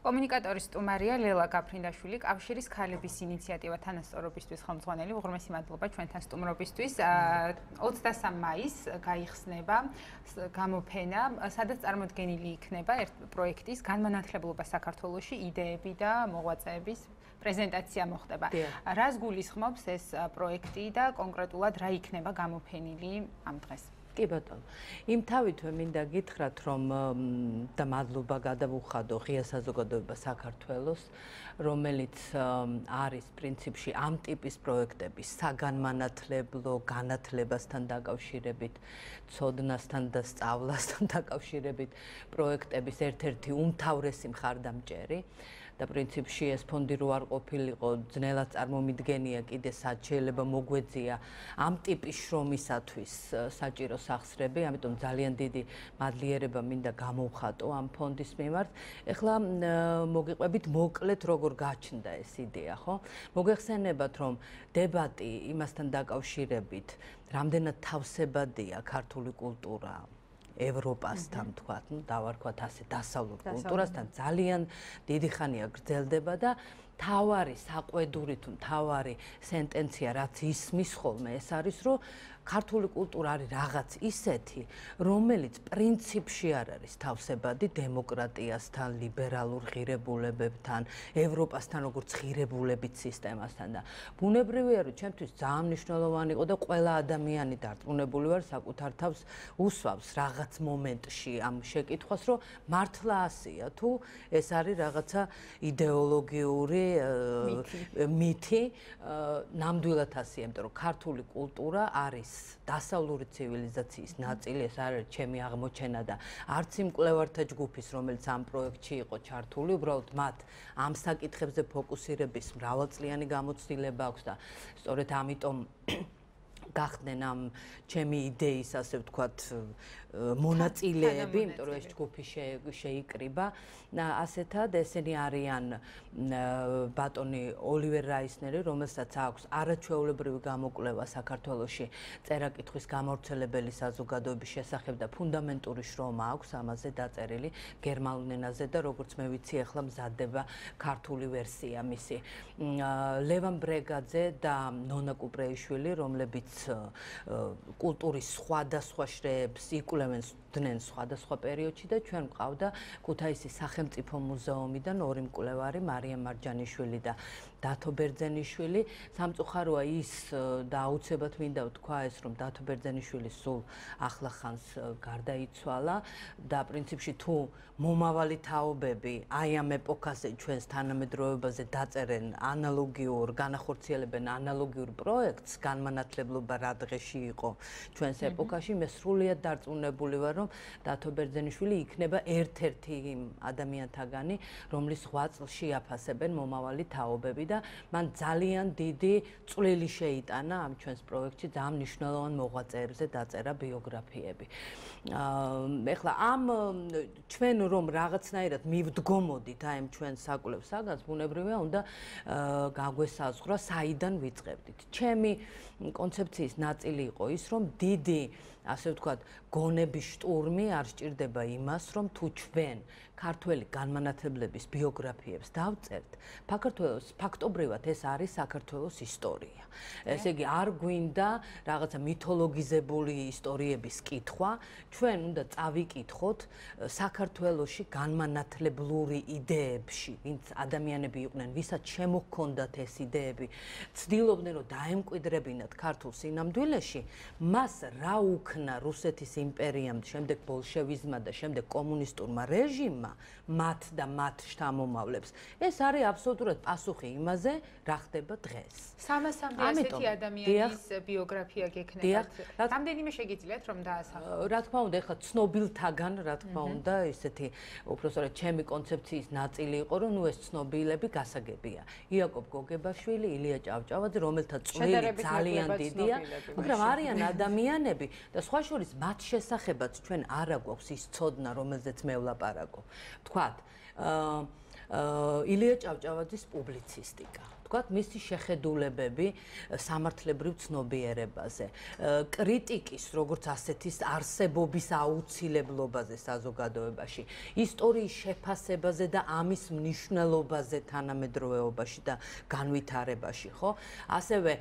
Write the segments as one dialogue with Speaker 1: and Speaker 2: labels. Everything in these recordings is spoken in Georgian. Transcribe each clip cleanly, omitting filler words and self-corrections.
Speaker 1: კომუნიკატორის სტუმარია ლელა გაფრინდაშვილი, კავშირის ქალების ინიციატივა თანასწორობისთვის ხელმძღვანელი. უღრმესი მადლობა ჩვენთან სტუმრობისთვის. 23 მაისს გაიხსნება გამოფენა, სადაც წარმოდგენილი იქნება პროექტის განმანათლებლობა საქართველოში, იდეები და მოღვაწეების პრეზენტაცია მოხდება. რას გულისხმობს ეს პროექტი და კონკრეტულად რა იქნება გამოფენილი ამ დღეს?
Speaker 2: კი ბატონო. იმ თავითვე მინდა გითხრათ, რომ და მადლობა გადავუხადო ღია საზოგადოება საქართველოს, რომელიც არის პრინციპში ამ ტიპის პროექტების საგანმანათლებლო განათლებასთან დაკავშირებით, ცოდნასთან და სწავლასთან დაკავშირებით პროექტების ერთ-ერთი უმთავრესი მხარდამჭერი. და პრინციპში ეს ფონდი რო არ ყოფილიყო, ძნელად წარმომიდგენია კიდე სად შეიძლება მოგვეძია ამ ტიპის შრომისათვის საჭირო სახსრები, ამიტომ ძალიან დიდი მადლიერება მინდა გამოვხატო ამ ფონდის მიმართ. ეხლა მოგიყვებით მოკლედ როგორ გაჩნდა ეს იდეა, ხო? მოგეხსენებათ, რომ დებატი იმასთან დაკავშირებით, რამდენად თავსებადია ქართული კულტურა ევროპასთან თქვათ, დავარქვათ ასე დასავლურ კულტურასთან ძალიან დიდი ხანია გრძელდება და თავარი საყვედური თუ თავარი სენტენცია რაც ისმის ხოლმე ეს არის, რომ ქართული კულტურა არის რაღაც ისეთი, რომელიც პრინციპში არ არის თავსებადი დემოკრატიასთან, ლიბერალურ ღირებულებებთან, ევროპასთან როგორც ღირებულებით სისტემასთან და ბუნებრივია, რომ ჩემთვის ძალიან მნიშვნელოვანი იყო და ყველა ადამიანი დარწმუნებული ვარ საკუთარ თავს უსვავს რაღაც მომენტში ამ შეკითხვას, რომ მართლა ასია თუ ეს არის რაღაცა იდეოლოგიური მითი, ნამდვილად ასია, იმიტომ რომ ქართული კულტურა არის დასავლური ცივილიზაციის ნაწილი, ეს არის ჩემი აღმოჩენა და არც იმ მკვლევართა ჯგუფის, რომელიც ამ პროექტში იყო ჩართული, უბრალოდ მათ ამ საკითხებზე ფოკუსირების მრავალწლიანი გამოცდილება აქვს და სწორედ ამიტომ გახდნენ ამ ჩემი იდეის, ასე ვთქვათ, მონაწილეები, იმიტომ რომ ეს ჯგუფი შეიკრიბა. ასეთად ესენი არიან ბატონი ოლივერ რაისნერი, რომელსაც აქვს არაჩვეულებრივი გამოკვლევა საქართველოში წერა-კითხვის გამავრცელებელი საზოგადოების შესახებ და ფუნდამენტური შრომა აქვს ამაზე დაწერილი გერმანულ ენაზე და როგორც მე ვიცი, ახლა მზადდება ქართული ვერსია მისი. ლევან ბრეგაძე და ნონა კუპრეიშვილი, რომლებიც კულტურის სხვადასხვა შრეებს იკვლევენ სხვადასხვა პერიოდში და ჩვენ მყავდა ქუთაისის სახელმწიფო მუზეუმიდან ორი მკვლევარი, მარიამ მარჯანიშვილი და დათო ბერძენიშვილი. სამწუხაროა ის და აუცილებლად მინდა ვთქვა ეს, რომ დათო ბერძენიშვილი სულ ახლახანს გარდაიცვალა და პრინციპში თუ მომავალი თაობები აი ამ ეპოქაზე ჩვენს თანამედროვეობაზე დაწერენ ანალოგიურ, განახორციელებენ ანალოგიურ პროექტს, განმანათლებლობა რა დღეში იყო ჩვენს ეპოქაში, მე სრულიად დარწმუნებული ვარ, რომ დათო ბერძენიშვილი იქნება ერთ-ერთი იმ ადამიანთაგანი, რომლის სხვა წლში აფასებენ მომავალი თაობები და მან ძალიან დიდი წვლილი შეიტანა ამ ჩვენს პროექტში, ძალიან მნიშვნელოვან მოღვაწეებზე დაწერა ბიოგრაფიები. ეხლა ამ ჩვენ რომ რაღაცნაირად მივდგომოდით აი ამ ჩვენ საკვლევ საგანს, ბუნებრივია უნდა გაგვესაზღვრა საიდან ვიწყებდით. ჩემი კონცეფციის ნაწილი იყო ის, რომ დიდი, ასე ვთქვათ, გონების შტურმი არ სჭირდება იმას, რომ თუ ჩვენ ქართველი განმანათლებლების ბიოგრაფიებს დავწერთ, ფაქტობრივად ეს არის საქართველოს ისტორია. ესე იგი, არ გვინდა რაღაცა მითოლოგიზებული ისტორიების კითხვა, ჩვენ უნდა წავიკითხოთ საქართველოში განმანათლებლური იდეებში, ვინც ადამიანები იყვნენ, ვისაც შემოჰქონდათ ეს იდეები, ცდილობდნენ, რომ დაემკვიდრებინათ ქართულ სინამდვილეში, მას რა უქნა რუსეთის იმპერიამ, შემდეგ ბოლშევიზმმა და შემდეგ კომუნისტურმა რეჟიმმა მათ და მათ შთამომავლებს. ეს არის აბსოლუტურად პასუხი იმაზე, რა ხდება დღეს.
Speaker 1: 300-მდე ასეთი ადამიანის ბიოგრაფია გექნებათ. რამდენიმე შეგიძლიათ რომ დაასახელოთ?
Speaker 2: რა თქმა უნდა, ეხლა ცნობილთაგან, რა თქმა უნდა, ისეთი უფრო სწორედ ჩემი კონცეფციის ნაწილი იყო, რომ ნუ ეს ცნობილები გასაგებია. იაკობ გოგებაშვილი, ილია ჭავჭავაძე, რომელთა წვლილი ძალიან დიდია, მაგრამ არიან ადამიანები და სხვა შორის მათ შესახებაც ჩვენ არა გვაქვს ის ცოდნა, რომელზეც მე ვლაპარაკობ. თქვათ, ილია ჭავჭავაძის პუბლიცისტიკა. ვთქვათ, მისი შეხედულებები სამართლებრივ ცნობიერებაზე, კრიტიკის, როგორც ასეთის არსებობის აუცილებლობაზე საზოგადოებაში, ისტორიის შეფასებაზე და ამის მნიშვნელობაზე თანამედროვეობაში და განვითარებაში, ხო? ასევე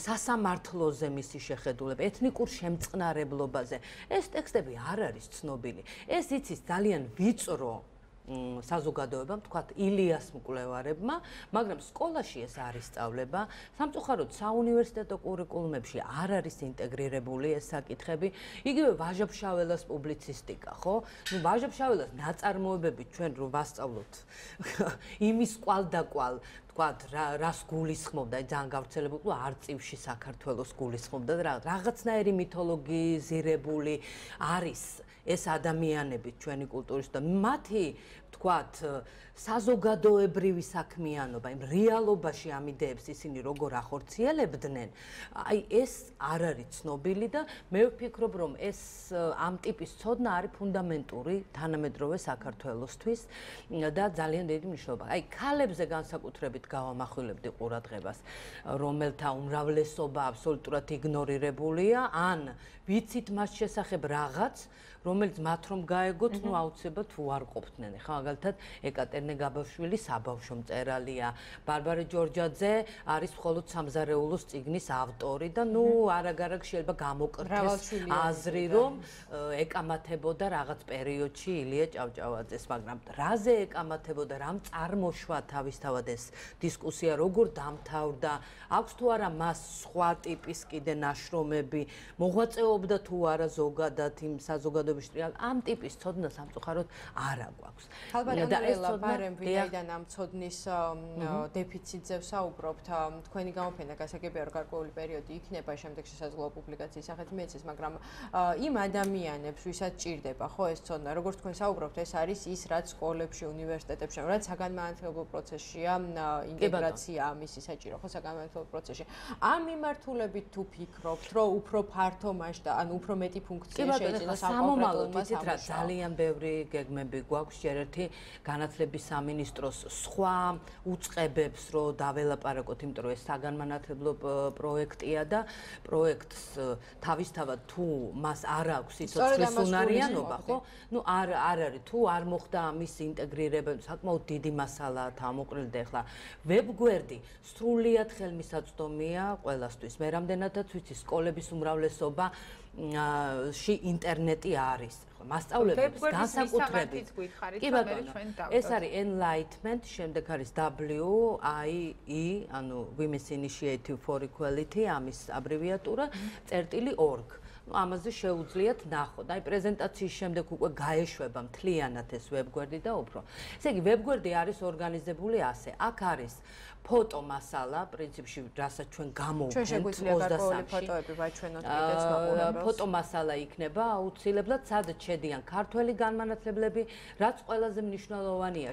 Speaker 2: სასამართლოზე მისი შეხედულება, ეთნიკურ შემწყნარებლობაზე. ეს ტექსტები არ არის ცნობილი. ეს იცის ძალიან ვიწრო საზოგადოებამ, თქვათ, ილიას მკვლევარებმა, მაგრამ სკოლაში ეს არ ისწავლება. სამწუხაროდ, საუნივერსიტეტო კურიკულუმებში არ არის ინტეგრირებული ეს საკითხები. იგივე ვაჟა-ფშაველას პუბლიცისტიკა, ხო? ნუ ვაჟა-ფშაველას ნაწარმოებები ჩვენ რო ვასწავლოთ იმის კვალ-დაკვალ, თქვათ, რას გულისხმობდა, ძალიან გავრცელებული არწივში საქართველოს გულისხმობდა და რაღაცნაირი მითოლოგიზირებული არის ეს ადამიანები ჩვენი კულტურის და მათი თქვათ საზოგადოებრივი საქმიანობა იმ რეალობაში ამ იდეებს ისინი როგორ ახორციელებდნენ, აი ეს არ არის ცნობილი და მე ვფიქრობ, რომ ეს ამ ტიპის ცოდნა არის ფუნდამენტური თანამედროვე საქართველოსთვის და ძალიან დიდი მნიშვნელობა. აი ქალებზე განსაკუთრებით გავამახვილებდი ყურადღებას, რომელთა უმრავლესობა აბსოლუტურად იგნორირებულია, ან ვიცით მას შესახებ რაღაც, რომელიც მათ რომ გაეგოთ, ნუ აუცილებლად უარყოფდნენ. ხა მაგალითად ეკატერინე გაბაშვილი საბავშვო მწერალია, ბარბარე ჯორჯაძე არის მხოლოდ სამზარეულოს წიგნის ავტორი და ნუ არაგარაგ შეიძლება გამოკრთეს აზრი, რომ ეკამათებოდა რაღაც პერიოდში ილია ჭავჭავაძეს, მაგრამ რაზე ეკამათებოდა, რამ წარმოშვა თავისთავად ეს დისკუსია, როგორ დამთავრდა, აქვს თუ არა მას სხვა ტიპის კიდე ნაშრომები, მოღვაწეობდა თუ არა ზოგადად იმ საზოგადოებაში, ამ ტიპის ცოდნა სამწუხაროდ არ აქვს.
Speaker 3: ალბათ ანელა ბარემ ვინაიდან ამ ცოდნის დეფიციტზე ვსაუბრობთ, თქვენი გამოფენა გასაგებია რომ გარკვეული პერიოდი იქნება, შემდეგ შესაძლოა პუბლიკაციის სახით მიეცეს, მაგრამ იმ ადამიანებს, ვისაც ჭირდება, ხო ეს ცოდნა, როგორც თქვენ საუბრობთ, ეს არის ის, რაც სკოლებში, უნივერსიტეტებში, რაც საგანმანათლებლო პროცესშია, ინტეგრაცია ამისი საჭირო, ხო საგანმანათლებლო პროცესში. ამ მიმართულებით თუ ფიქრობთ, რომ უფრო ფართო მასშტაბი, ან უფრო მეტი ფუნქცია შეიძლება
Speaker 2: სამომავლოდ იცით რა, ძალიან ბევრი გეგმები გვაქვს, ჯერ ერთი განათლების სამინისტროს სხვა უწყებებს რო დაველაპარაკოთ, იმიტომ რომ ეს საგანმანათლებლო პროექტია და პროექტს თავისთავად თუ მას არ აქვს სიცოცხლის უნარიანობა, ხო? ნუ არ არის, თუ არ მოხდა ამის ინტეგრირება, საკმაოდ დიდი მასალაა თავმოყრილი და ახლა ვებგვერდი სრულიად ხელმისაწვდომია ყველასთვის. მე რამდენადაც ვიცი, სკოლების უმრავლესობა ში ინტერნეტი არის. მასწავლებლებს განსაკუთრებით. კი ბატონო, ეს არის Enlightenment, შემდეგ არის WIE, ანუ Women's Initiative for Equality, ამის აბრევიატურა, წერტილი.org. ამაზე შეუძლიათ ნახოთ. აი პრეზენტაციის შემდეგ უკვე გაეშვება მთლიანად ეს ვებგვერდი და უფრო. ესე იგი, ვებგვერდი არის ორგანიზებული ასე. აქ არის ფოტო მასალა, პრინციპში, რასაც ჩვენ გამოვგებთ 23-ში.
Speaker 3: ფოტოები ვაჩვენოთ კიდეც მაყურებელს.
Speaker 2: ფოტო მასალა იქნება აუცილებლად, სადაც შედიან ქართველი განმანათლებლები, რაც ყველაზე მნიშვნელოვანია,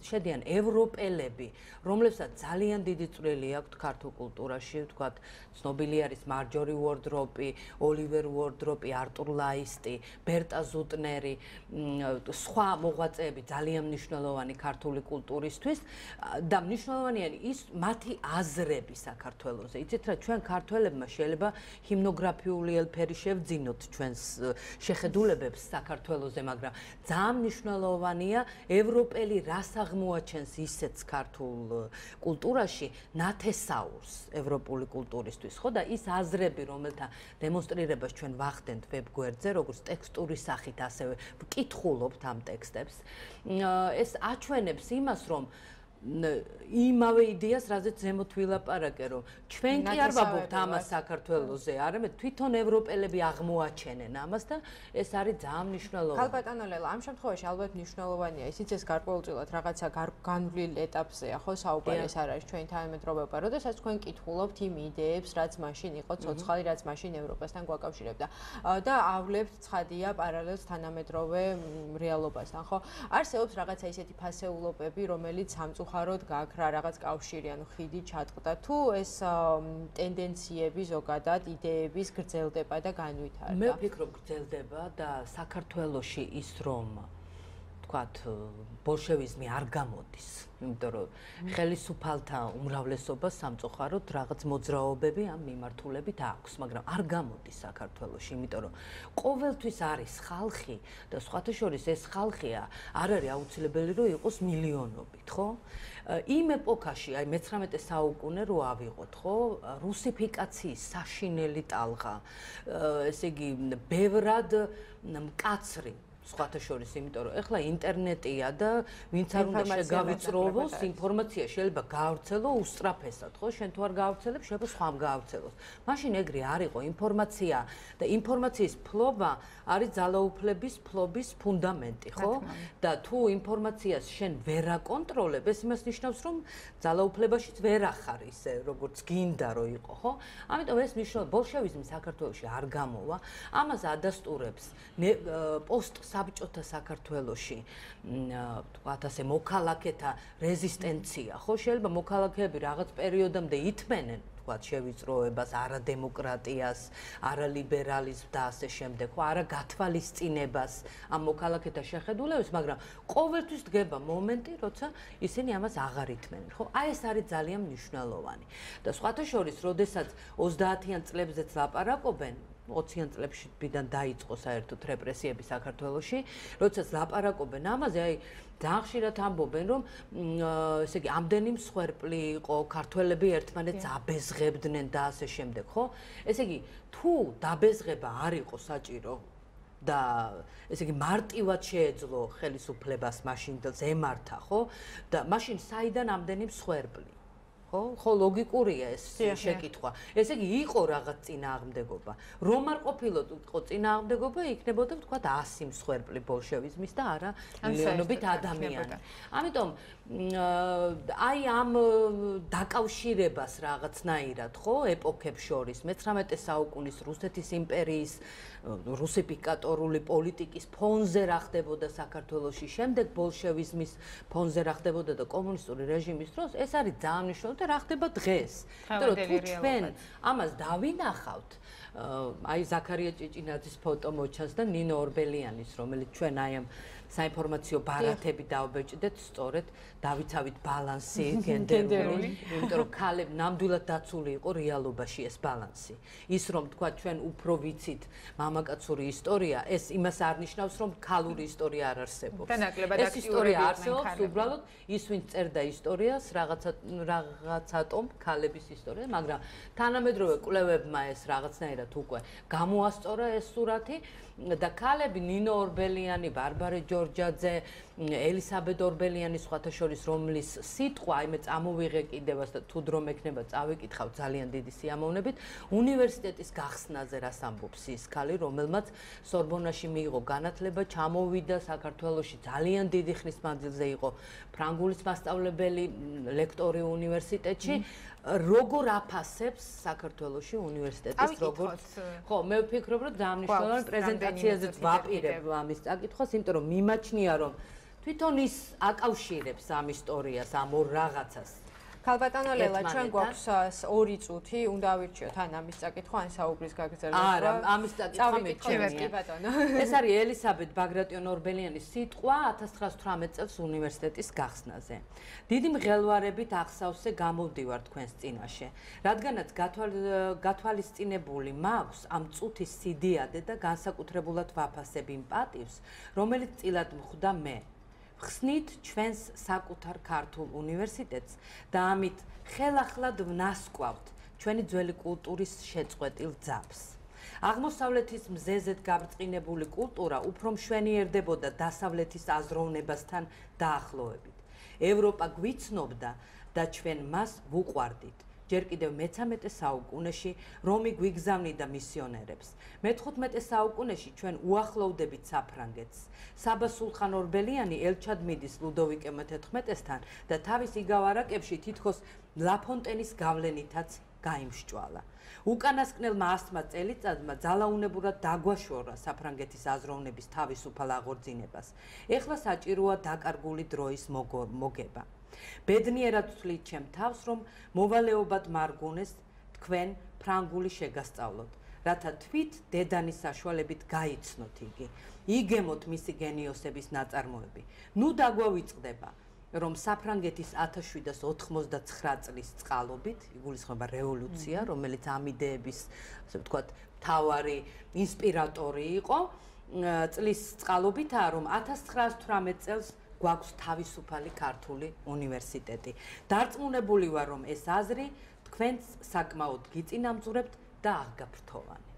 Speaker 2: შედიან ევროპელები, რომლებსაც ძალიან დიდი წვლილი აქვთ ქართულ კულტურაში, ვთქვათ, ცნობილი არის მარჯორი უორდროპი, ოლივერ უორდროპი, არტურ ლაისტი, ბერტა ზუტნერი, სხვა მოღვაწეები ძალიან მნიშვნელოვანი ქართული კულტურისთვის და მნიშვნელოვანია ის მათი აზრები საქართველოზე. იცით რა, ჩვენ ქართველებმა შეიძლება ჰიმნოგრაფიული ელფერი შევძინოთ ჩვენს შეხედულებებს საქართველოზე, მაგრამ ძალიან მნიშვნელოვანია ევროპელი რას აღმოაჩენს ისეც ქართულ კულტურაში ნათესაურს ევროპული კულტურისთვის, ხო და ის აზრები, რომელთა დემონსტრირებას ჩვენ ვახდენთ ვებგვერდზე, როგორც ტექსტური სახით, ასევე ვკითხულობთ ამ ტექსტებს, ეს აჩვენებს იმას, რომ იმავე იდეას, რაზეც ზემოთ ვილაპარაკე, რომ ჩვენ კი არ ვაბობთ ამას საქართველოზე, არამედ თვითონ ევროპელები აღმოაჩენენ ამას და ეს არის ძალიან მნიშვნელოვანი.
Speaker 3: ქალბატონო ლელა, ამ შემთხვევაში ალბათ მნიშვნელოვანია ისიც ეს გარკვეულწილად რაღაცა განვლილ ეტაპზეა, ხო, საუბარი ეს არ არის ჩვენი თანამედროვეობა, როდესაც თქვენ კითხულობთ იმ იდეებს, რაც მაშინ იყო ცოცხალი, რაც მაშინ ევროპასთან გვაკავშირებდა და ავლებთ ცხადია პარალელს თანამედროვე რეალობასთან, ხო? არსებობს რაღაცა ისეთი ფასეულობები, რომელიც სამწუხაროდ გაქრა რაღაც კავშირი, ანუ ხიდი ჩატყდა, თუ ეს ტენდენციები ზოგადად იდეების გრძელდება და განვითარდა.
Speaker 2: მე ვფიქრობ გრძელდება და საქართველოში ის რომ ვთქვათ, ბოლშევიზმი არ გამოდის, იმიტომ რომ ხელისუფალთა უმრავლესობას სამწუხაროდ რაღაც მოძრაობები ამ მიმართულებით აქვს, მაგრამ არ გამოდის საქართველოში, იმიტომ რომ ყოველთვის არის ხალხი და სხვათა შორის ეს ხალხია, არ არის აუცილებელი რომ იყოს მილიონობით, ხო? იმ ეპოქაში, აი მე-19 საუკუნე რო ავიღოთ, ხო, რუსიფიკაციის საშინელი ტალღა, ესე იგი, ბევრად მკაცრი სხვათა შორის, იმიტომ რომ ეხლა ინტერნეტია და ვინც არ უნდა შეგავიწროვოს, ინფორმაცია შეიძლება გაავრცელო უსწრაფესად, ხო? შენ თუ არ გაავრცელებ, შეიძლება სხვამ გაავრცელოს. მაშინ ეგრე არ იყო ინფორმაცია და ინფორმაციის ფლობა არის ძალაუფლების ფლობის ფუნდამენტი, ხო? და თუ ინფორმაციას შენ ვერ აკონტროლებ, ეს იმას ნიშნავს, რომ ძალაუფლებაშიც ვერ ახარ ისე, როგორც გინდა რომ იყო, ხო? ამიტომ ეს ნიშნავს, ბოლშევიზმი საქართველოში არ გამოვა, ამას ადასტურებს პოსტსაბჭოთა საქართველოში, ვთქვათ ასე, მოქალაქეთა რეზისტენცია, ხო? შეიძლება მოქალაქეები რაღაც პერიოდამდე ითმენენ, ვთქვათ, შევიწროებას, არადემოკრატიას, არალიბერალიზმს და ასე შემდეგ, ხო? არაგათვალისწინებას ამ მოქალაქეთა შეხედულებას, მაგრამ ყოველთვის დგება მომენტი, როცა ისინი ამას აღარ ითმენენ, ხო? აი ეს არის ძალიან მნიშვნელოვანი. და სხვათა შორის, როდესაც 30-იან წლებზეც ლაპარაკობენ, 20-იან წლებშიდან დაიწყო საერთოდ რეპრესიები საქართველოში, როდესაც ლაპარაკობენ ამაზე, აი ძალიან ხშირად ამბობენ, რომ ესე იგი, ამდენი მსხვერპლი იყო, ქართველები ერთმანეთს აბეზღებდნენ და ასე შემდეგ, ხო? ესე იგი, თუ დაბეზღება არ იყო საჭირო და ესე იგი, მარტივად შეეძლო ხელისუფლებას მაშინ ემართა, ხო? და მაშინ საიდან ამდენი მსხვერპლი? ხო, ლოგიკურია ეს შეკითხვა. ესე იგი, იყო რაღაც წინააღმდეგობა. რომ არ ყოფილიყო წინააღმდეგობა, იქნებოდა ვთქვათ 100 მსხვერპლი ბოლშევიზმის და არა მილიონობით ადამიანი. ამიტომ აი ამ დაკავშირებას რაღაცნაირად, ხო, ეპოქებს შორის, მე-19 საუკუნის რუსეთის იმპერიის რუსიფიკატორული პოლიტიკის ფონზე რა ხდებოდა საქართველოში, შემდეგ ბოლშევიზმის ფონზე რა ხდებოდა და კომუნისტური რეჟიმის დროს, ეს არის ძალიან მნიშვნელოვანი და რა ხდება დღეს. იმიტომ რომ თუ ჩვენ ამას დავინახავთ, აი ზაქარია ჭიჭინაძის ფოტო მოჩანს და ნინო ორბელიანის, რომელიც ჩვენ აი ამ საინფორმაციო ბარათები დაობეჭდეთ, სწორედ დავიცავით ბალანსი გენდერული, იმიტომ რომ ქალები ნამდვილად დაცული იყო რეალობაში ეს ბალანსი. ის რომ თქვა ჩვენ უფრო ვიცით მამაკაცური ისტორია, ეს იმას არ ნიშნავს, რომ ქალური ისტორია არ არსებობს. ეს ისტორია არსებობს, უბრალოდ ის ვინც წერდა ისტორიას, რაღაცატომ ქალების ისტორია, მაგრამ თანამედროვე კვლევებმა ეს რაღაცნაირად უკვე გამოასწორა ეს სურათი და ქალები ნინო ორბელიანი, ბარბარე ჯორჯაძე, ელისაბედ ორბელიანი სხვათა შორის, რომლის სიტყვა, აი მე წამოვიღე კიდევაც და თუ დრო მექნება წავიკითხავ ძალიან დიდი სიამოვნებით, უნივერსიტეტის გახსნაზე რას ამბობს ის ქალი, რომელმაც სორბონაში მიიღო განათლება, ჩამოვიდა საქართველოში ძალიან დიდი ხნის მანძილზე იყო ფრანგულის მასწავლებელი, ლექტორი უნივერსიტეტში. როგორ აფასებს საქართველოში უნივერსიტეტის როგორც ხო მე ვფიქრობ რომ ძალიან მნიშვნელოვანი პრეზენტაციაზეც ვაპირებ ამის წაკითხვას, იმიტომ რომ მიმაჩნია რომ თვითონ ის აკავშირებს ამ ისტორიას, ამ ორ რაღაცას.
Speaker 3: ქალბატონო ლელა, ჩვენ გვაქვს 2 წუთი, უნდა ავირჩიოთ ან ამის წაკითხვა, ან საუბრის გაგრძელება.
Speaker 2: არა, ამის წაკითხვა მეჩვენია. ეს არის ელისაბედ ბაგრატიონ ორბელიანის სიტყვა 1918 წელს უნივერსიტეტის გახსნაზე. დიდი მღელვარებით ახსავსე გამოვდივარ თქვენს წინაშე, რადგანაც გათვალისწინებული მაქვს ამ წუთის სიდიადე და განსაკუთრებულად ვაფასებ იმ პატივს, რომელიც წილად მხვდა მე. ხსნით ჩვენს საკუთარ ქართულ უნივერსიტეტს და ამით ხელახლად ვნასკვავთ ჩვენი ძველი კულტურის შეწყვეტილ ძაბს. აღმოსავლეთის მზეზეთ გაბრწყინებული კულტურა უფრო მშვენიერდებოდა დასავლეთის აზროვნებასთან დაახლოებით. ევროპა გვიცნობდა და ჩვენ მას ვუყვარდით. ჯერ კიდევ მე-13 საუკუნეში რომი გვიგზავნიდა მისიონერებს. მე-15 საუკუნეში ჩვენ უახლოვდებით საფრანგეთს. საბა სულხან ორბელიანი ელჩად მიდის ლუდოვიკე მე-14-თან და თავის იგავარაკებში თითქოს ლაფონტენის გავლენითაც გაიმსჭვალა. უკანასკნელმა 100 წელიწადმა ძალაუნებურად დაგვაშორა საფრანგეთის აზროვნების თავისუფალ აღორძინებას. ეხლა საჭიროა დაკარგული დროის მოგება. ბედნიერად ვთვლით ჩემ თავს, რომ მოვალეობად მარგუნეს თქვენ ფრანგული შეგასწავლოთ. რათა თვით დედანის საშუალებით გაიცნოთ იგი. იგემოთ მისი გენიოსების ნაწარმოები. ნუ დაგვავიწყდება, რომ საფრანგეთის 1789 წლის წყალობით, იგულისხმება რევოლუცია, რომელიც ამ იდეების, ასე ვთქვათ, მთავარი ინსპირატორი იყო, წლის წყალობითაა, რომ 1918 წელს გვაქვს თავისუფალი ქართული უნივერსიტეტი. დარწმუნებული ვარ, რომ ეს აზრი თქვენს საკმაოდ გიწინამძღვრებთ და აღგაფრთოვანებთ.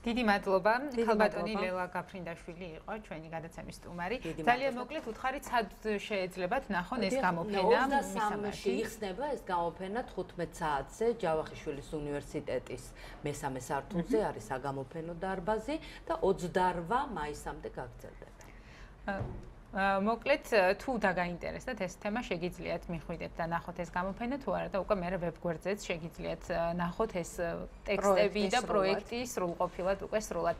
Speaker 1: დიდი მადლობა. ქალბატონი ლელა გაფრინდაშვილი იყო ჩვენი გადაცემის სტუმარი. ძალიან მოკლედ უთხარით, სად შეეძლებათ ნახონ ეს გამოფენა?
Speaker 2: 23-ში იხსნება ეს გამოფენა 15 საათზე ჯავახიშვილის უნივერსიტეტის მესამე სართულზე არის საგამოფენო დარბაზი და 28 მაისამდე გაგრძელდება.
Speaker 1: მოკლედ თუ დაგაინტერესდათ ეს თემა შეგიძლიათ მიხვიდეთ და ნახოთ ეს გამოფენა თუ არა და უკვე მე ვებგვერდზეც შეგიძლიათ ნახოთ ეს ტექსტები და პროექტი სრულყოფილად უკვე სრულად.